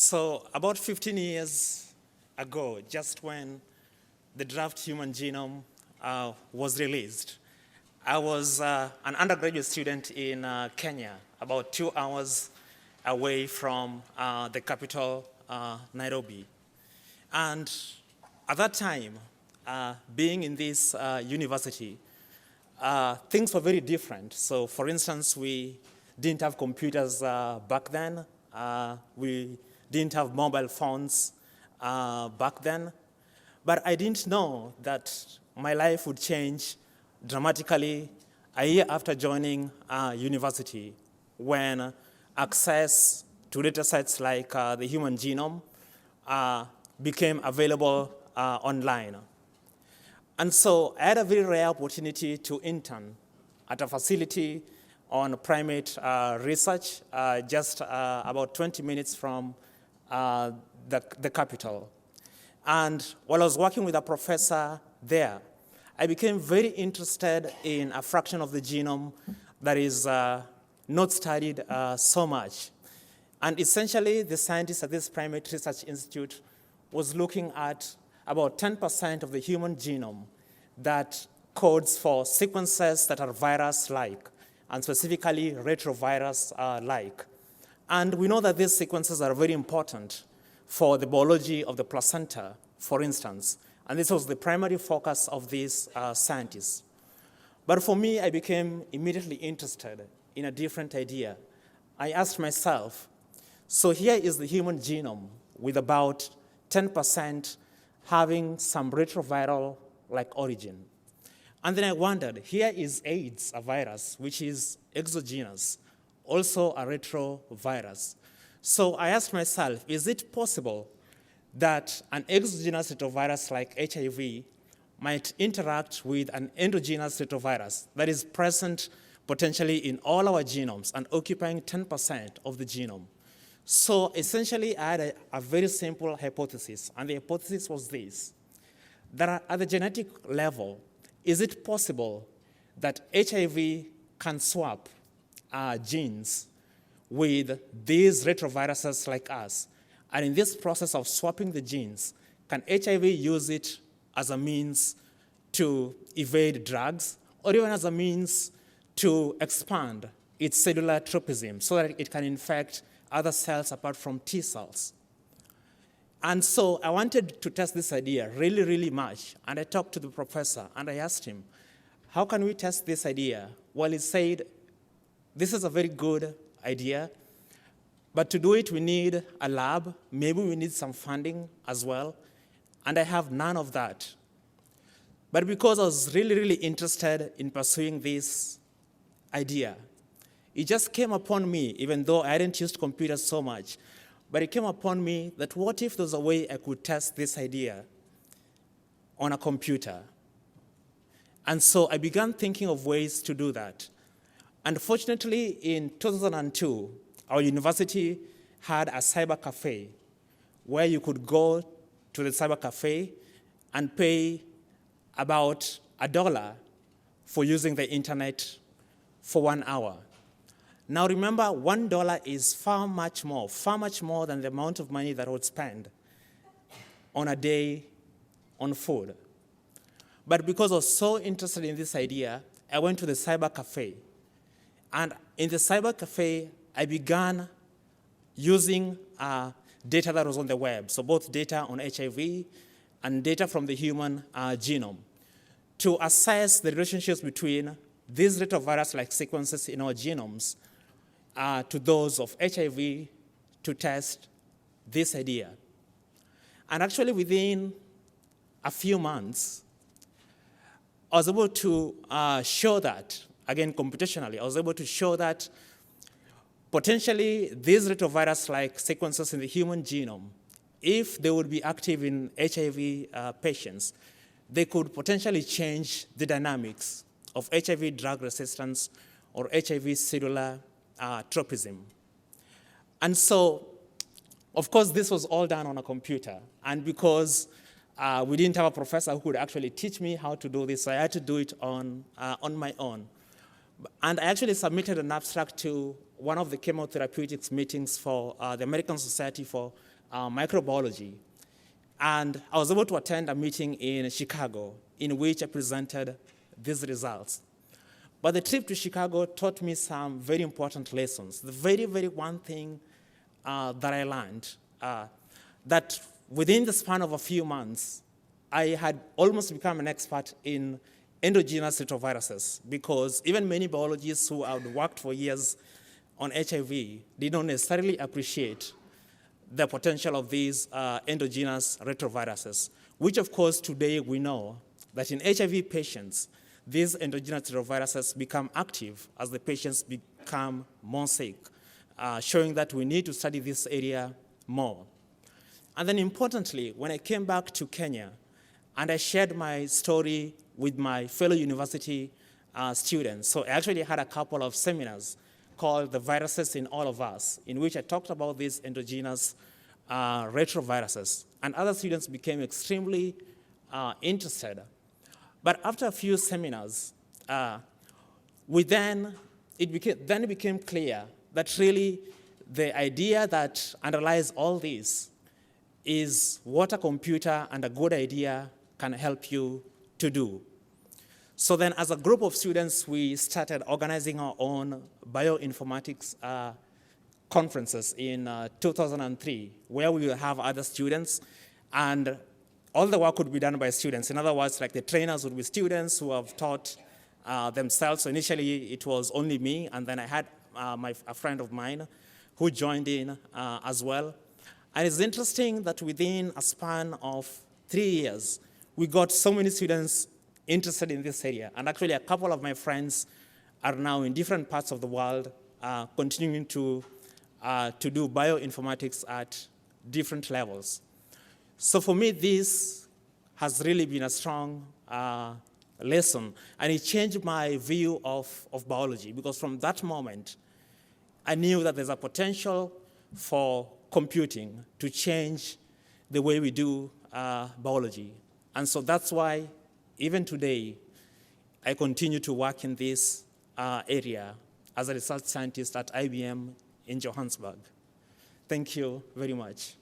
So about 15 years ago, just when the draft human genome was released, I was an undergraduate student in Kenya, about 2 hours away from the capital, Nairobi. And at that time, being in this university, things were very different. So for instance, we didn't have computers back then. We didn't have mobile phones back then. But I didn't know that my life would change dramatically a year after joining university, when access to data sets like the human genome became available online. And so I had a very rare opportunity to intern at a facility on primate research, just about 20 minutes from the capital. And while I was working with a professor there, I became very interested in a fraction of the genome that is not studied so much. And essentially, the scientists at this Primate Research Institute was looking at about 10% of the human genome that codes for sequences that are virus-like, and specifically retrovirus-like. And we know that these sequences are very important for the biology of the placenta, for instance. And this was the primary focus of these scientists. But for me, I became immediately interested in a different idea. I asked myself, so here is the human genome with about 10% having some retroviral-like origin. And then I wondered, here is AIDS, a virus, which is exogenous, also a retrovirus. So I asked myself, is it possible that an exogenous retrovirus like HIV might interact with an endogenous retrovirus that is present potentially in all our genomes and occupying 10% of the genome? So essentially, I had a very simple hypothesis, and the hypothesis was this: that at the genetic level, is it possible that HIV can swap genes with these retroviruses like us? And in this process of swapping the genes, can HIV use it as a means to evade drugs, or even as a means to expand its cellular tropism so that it can infect other cells apart from T cells? And so I wanted to test this idea really, really much. And I talked to the professor, and I asked him, how can we test this idea? Well, he said, this is a very good idea, but to do it, we need a lab. Maybe we need some funding as well. And I have none of that. But because I was really, really interested in pursuing this idea, it just came upon me, even though I hadn't used computers so much, but it came upon me that what if there's a way I could test this idea on a computer? And so I began thinking of ways to do that. Unfortunately, in 2002, our university had a cyber cafe where you could go to the cyber cafe and pay about $1 for using the internet for 1 hour. Now remember, $1 is far much more than the amount of money that I would spend on a day on food. But because I was so interested in this idea, I went to the cyber cafe. And in the cyber cafe, I began using data that was on the web, so both data on HIV and data from the human genome, to assess the relationships between these retrovirus-like sequences in our genomes to those of HIV, to test this idea. And actually, within a few months, I was able to show that, again, computationally, I was able to show that potentially these retrovirus-like sequences in the human genome, if they would be active in HIV patients, they could potentially change the dynamics of HIV drug resistance or HIV cellular tropism. And so, of course, this was all done on a computer. And because we didn't have a professor who could actually teach me how to do this, so I had to do it on my own. And I actually submitted an abstract to one of the chemotherapeutics meetings for the American Society for microbiology. And I was able to attend a meeting in Chicago in which I presented these results. But the trip to Chicago taught me some very important lessons. The very, very one thing that I learned, that within the span of a few months, I had almost become an expert in endogenous retroviruses, because even many biologists who had worked for years on HIV did not necessarily appreciate the potential of these endogenous retroviruses, which of course today we know that in HIV patients, these endogenous retroviruses become active as the patients become more sick, showing that we need to study this area more. And then importantly, when I came back to Kenya and I shared my story with my fellow university students, so I actually had a couple of seminars called The Viruses in All of Us, in which I talked about these endogenous retroviruses. And other students became extremely interested. But after a few seminars, it became clear that really the idea that underlies all this is what a computer and a good idea can help you to do. So then as a group of students, we started organizing our own bioinformatics conferences in 2003, where we will have other students, and all the work would be done by students. In other words, like the trainers would be students who have taught themselves. So initially, it was only me, and then I had a friend of mine who joined in as well. And it's interesting that within a span of 3 years, we got so many students interested in this area. And actually, a couple of my friends are now in different parts of the world continuing to do bioinformatics at different levels. So for me, this has really been a strong lesson, and it changed my view of biology, because from that moment, I knew that there's a potential for computing to change the way we do biology. And so that's why, even today, I continue to work in this area as a research scientist at IBM in Johannesburg. Thank you very much.